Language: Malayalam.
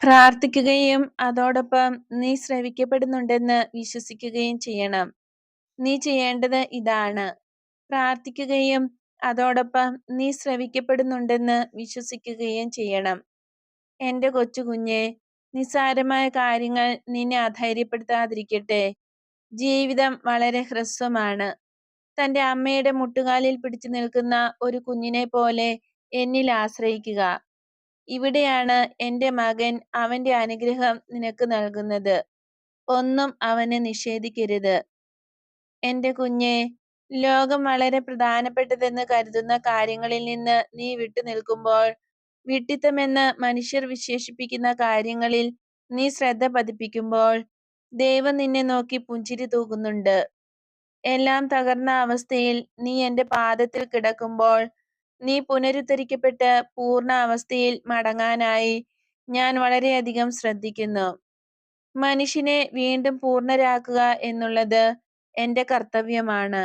പ്രാർത്ഥിക്കുകയും അതോടൊപ്പം നീ ശ്രവിക്കപ്പെടുന്നുണ്ടെന്ന് വിശ്വസിക്കുകയും ചെയ്യണം. നീ ചെയ്യേണ്ടത് ഇതാണ്: പ്രാർത്ഥിക്കുകയും അതോടൊപ്പം നീ ശ്രവിക്കപ്പെടുന്നുണ്ടെന്ന് വിശ്വസിക്കുകയും ചെയ്യണം. എന്റെ കൊച്ചുകുഞ്ഞെ, നിസ്സാരമായ കാര്യങ്ങൾ നിന്നെ അധൈര്യപ്പെടുത്താതിരിക്കട്ടെ. ജീവിതം വളരെ ഹ്രസ്വമാണ്. തന്റെ അമ്മയുടെ മുട്ടുകാലിൽ പിടിച്ചു നിൽക്കുന്ന ഒരു കുഞ്ഞിനെ പോലെ എന്നിൽ ആശ്രയിക്കുക. ഇവിടെയാണ് എന്റെ മകൻ അവന്റെ അനുഗ്രഹം നിനക്ക് നൽകുന്നത്. ഒന്നും അവന് നിഷേധിക്കരുത്. എന്റെ കുഞ്ഞെ, ലോകം വളരെ പ്രധാനപ്പെട്ടതെന്ന് കരുതുന്ന കാര്യങ്ങളിൽ നിന്ന് നീ വിട്ടുനിൽക്കുമ്പോൾ, വിഡ്ഢിത്തമെന്ന് മനുഷ്യർ വിശേഷിപ്പിക്കുന്ന കാര്യങ്ങളിൽ നീ ശ്രദ്ധ പതിപ്പിക്കുമ്പോൾ, ദൈവം നിന്നെ നോക്കി പുഞ്ചിരി തൂകുന്നുണ്ട്. എല്ലാം തകർന്ന അവസ്ഥയിൽ നീ എന്റെ പാദത്തിൽ കിടക്കുമ്പോൾ, നീ പുനരുദ്ധരിക്കപ്പെട്ട് പൂർണ്ണ അവസ്ഥയിൽ മടങ്ങാനായി ഞാൻ വളരെയധികം ശ്രദ്ധിക്കുന്നു. മനുഷ്യനെ വീണ്ടും പൂർണ്ണരാക്കുക എന്നുള്ളത് എന്റെ കർത്തവ്യമാണ്.